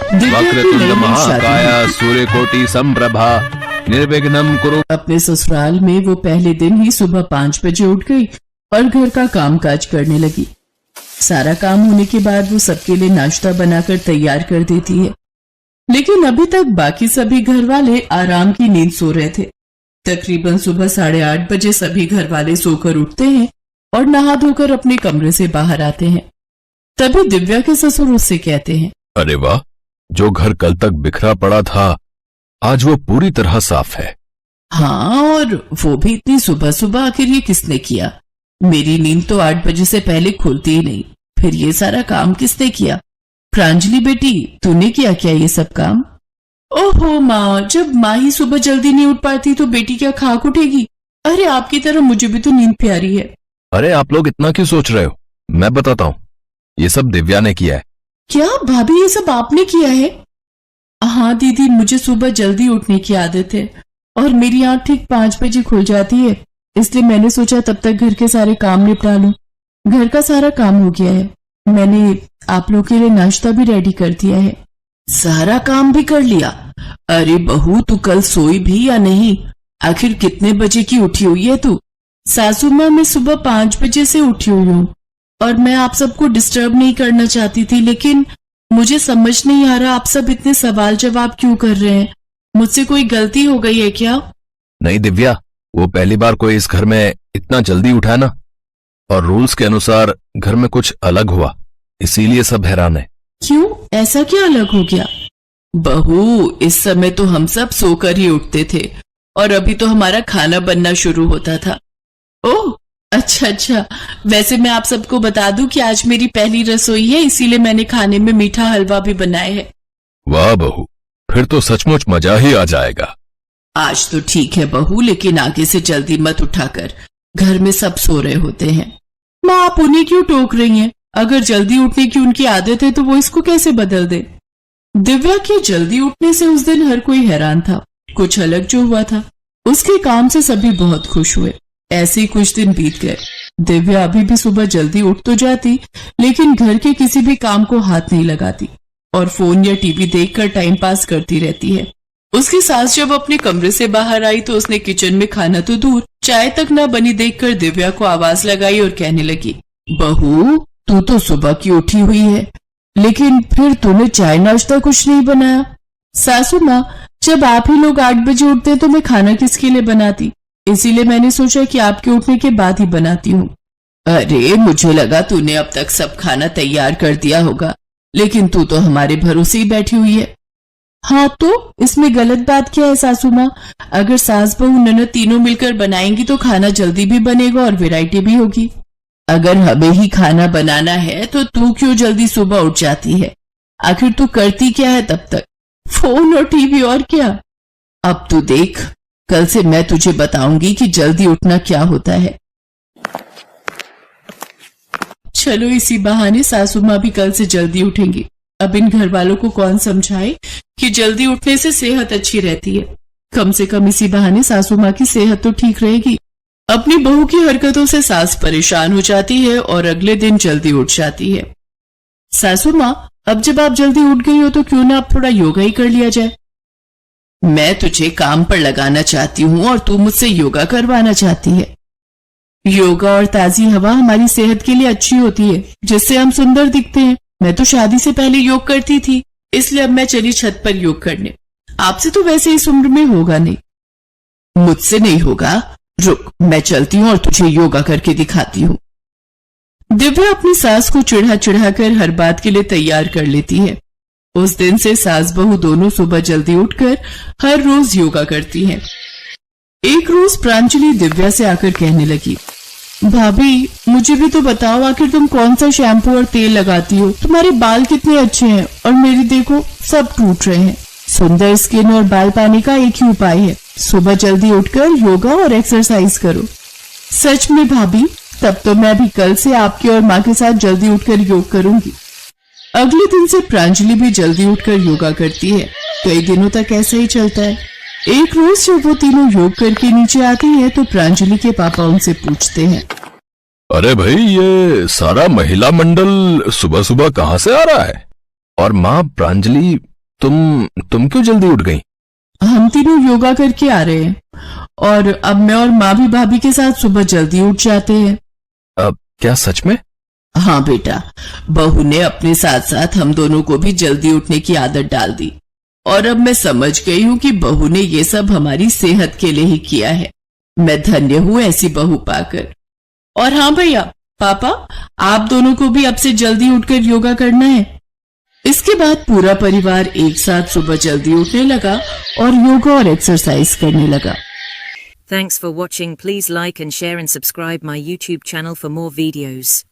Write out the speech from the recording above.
वक्रतुंड महाकाय सूर्यकोटि संप्रभा निर्विघ्नं कुरु। अपने ससुराल में वो पहले दिन ही सुबह 5 बजे उठ गई और घर का कामकाज करने लगी। सारा काम होने के बाद वो सबके लिए नाश्ता बनाकर तैयार कर देती है, लेकिन अभी तक बाकी सभी घर वाले आराम की नींद सो रहे थे। तकरीबन सुबह 8:30 बजे सभी घर वाले सोकर उठते हैं और नहा धोकर अपने कमरे से बाहर आते हैं। तभी दिव्या के ससुर उससे कहते हैं, अरे वाह, जो घर कल तक बिखरा पड़ा था आज वो पूरी तरह साफ है। हाँ, और वो भी इतनी सुबह सुबह, आखिर ये किसने किया? मेरी नींद तो 8 बजे से पहले खुलती ही नहीं, फिर ये सारा काम किसने किया? प्रांजलि बेटी, तूने किया क्या ये सब काम? ओहो माँ, जब माँ ही सुबह जल्दी नहीं उठ पाती तो बेटी क्या खाक उठेगी? अरे आपकी तरह मुझे भी तो नींद प्यारी है। अरे आप लोग इतना क्यों सोच रहे हो, मैं बताता हूँ। ये सब दिव्या ने किया है। क्या भाभी, ये सब आपने किया है? हाँ दीदी, मुझे सुबह जल्दी उठने की आदत है और मेरी आंख ठीक 5 बजे खुल जाती है, इसलिए मैंने सोचा तब तक घर के सारे काम निपटा लूं। घर का सारा काम हो गया है, मैंने आप लोग के लिए नाश्ता भी रेडी कर दिया है। सारा काम भी कर लिया? अरे बहू, तू कल सोई भी या नहीं? आखिर कितने बजे की उठी हुई है तू? सासू माँ, मैं सुबह 5 बजे से उठी हुई हूँ और मैं आप सबको डिस्टर्ब नहीं करना चाहती थी, लेकिन मुझे समझ नहीं आ रहा आप सब इतने सवाल जवाब क्यों कर रहे हैं। मुझसे कोई गलती हो गई है क्या? नहीं दिव्या, वो पहली बार कोई इस घर में इतना जल्दी उठा ना, और रूल्स के अनुसार घर में कुछ अलग हुआ, इसीलिए सब हैरान है। क्यों, ऐसा क्या अलग हो गया? बहू, इस समय तो हम सब सोकर ही उठते थे और अभी तो हमारा खाना बनना शुरू होता था। ओह अच्छा, वैसे मैं आप सबको बता दूं कि आज मेरी पहली रसोई है, इसीलिए मैंने खाने में मीठा हलवा भी बनाया है। वाह बहू, फिर तो सचमुच मजा ही आ जाएगा। आज तो ठीक है बहू, लेकिन आगे से जल्दी मत उठाकर, घर में सब सो रहे होते हैं। माँ, आप उन्हें क्यों टोक रही हैं? अगर जल्दी उठने की उनकी आदत है तो वो इसको कैसे बदल दे? दिव्या के जल्दी उठने से उस दिन हर कोई हैरान था। कुछ अलग जो हुआ था, उसके काम से सभी बहुत खुश हुए। ऐसे ही कुछ दिन बीत गए। दिव्या अभी भी सुबह जल्दी उठ तो जाती, लेकिन घर के किसी भी काम को हाथ नहीं लगाती और फोन या टीवी देखकर टाइम पास करती रहती है। उसकी सास जब अपने कमरे से बाहर आई तो उसने किचन में खाना तो दूर, चाय तक न बनी देखकर दिव्या को आवाज लगाई और कहने लगी, बहू, तू तो सुबह की उठी हुई है, लेकिन फिर तूने चाय नाश्ता कुछ नहीं बनाया। सासू माँ, जब आप ही लोग 8 बजे उठते तो मैं खाना किसके लिए बनाती, इसीलिए मैंने सोचा कि आपके उठने के बाद ही बनाती हूँ। अरे मुझे लगा तूने अब तक सब खाना तैयार कर दिया होगा, लेकिन तू तो हमारे भरोसे ही बैठी हुई है। हाँ, तो इसमें गलत बात क्या है सासू माँ? अगर सास बहू ननद तीनों मिलकर बनाएंगी तो खाना जल्दी भी बनेगा और वैरायटी भी होगी। अगर हमें ही खाना बनाना है तो तू क्यों जल्दी सुबह उठ जाती है? आखिर तू करती क्या है तब तक? फोन और टीवी, और क्या? अब तू देख, कल से मैं तुझे बताऊंगी कि जल्दी उठना क्या होता है। चलो, इसी बहाने सासू माँ भी कल से जल्दी उठेंगी। अब इन घर वालों को कौन समझाए कि जल्दी उठने से सेहत अच्छी रहती है। कम से कम इसी बहाने सासू माँ की सेहत तो ठीक रहेगी। अपनी बहू की हरकतों से सास परेशान हो जाती है और अगले दिन जल्दी उठ जाती है। सासू माँ, अब जब आप जल्दी उठ गई हो तो क्यों ना अब थोड़ा योगा ही कर लिया जाए। मैं तुझे काम पर लगाना चाहती हूँ और तू मुझसे योगा करवाना चाहती है। योगा और ताजी हवा हमारी सेहत के लिए अच्छी होती है, जिससे हम सुंदर दिखते हैं। मैं तो शादी से पहले योग करती थी, इसलिए अब मैं चली छत पर योग करने। आपसे तो वैसे इस उम्र में होगा नहीं। मुझसे नहीं होगा, रुक, मैं चलती हूँ और तुझे योगा करके दिखाती हूँ। दिव्या अपनी सास को चिढ़ा चिढ़ा कर हर बात के लिए तैयार कर लेती है। उस दिन से सास बहू दोनों सुबह जल्दी उठकर हर रोज योगा करती हैं। एक रोज प्रांजलि दिव्या से आकर कहने लगी, भाभी, मुझे भी तो बताओ, आखिर तुम कौन सा शैम्पू और तेल लगाती हो? तुम्हारे बाल कितने अच्छे हैं और मेरी देखो सब टूट रहे हैं। सुंदर स्किन और बाल पाने का एक ही उपाय है, सुबह जल्दी उठकर योगा और एक्सरसाइज करो। सच में भाभी, तब तो मैं भी कल से आपके और माँ के साथ जल्दी उठकर योग करूंगी। अगले दिन से प्रांजलि भी जल्दी उठकर योगा करती है। कई दिनों तक ऐसा ही चलता है। एक रोज जब वो तीनों योग करके नीचे आती है तो प्रांजलि के पापा उनसे पूछते हैं, अरे भाई, ये सारा महिला मंडल सुबह सुबह कहाँ से आ रहा है? और माँ प्रांजलि, तुम क्यों जल्दी उठ गई? हम तीनों योगा करके आ रहे हैं और अब मैं और माँ भी भाभी के साथ सुबह जल्दी उठ जाते हैं। अब क्या सच में? हाँ बेटा, बहू ने अपने साथ साथ हम दोनों को भी जल्दी उठने की आदत डाल दी और अब मैं समझ गई हूँ कि बहू ने ये सब हमारी सेहत के लिए ही किया है। मैं धन्य हूँ ऐसी बहू पाकर। और हाँ भैया, पापा, आप दोनों को भी अब से जल्दी उठकर योगा करना है। इसके बाद पूरा परिवार एक साथ सुबह जल्दी उठने लगा और योगा और एक्सरसाइज करने लगा। Thanks for watching. Please like and share and subscribe my YouTube channel for more videos.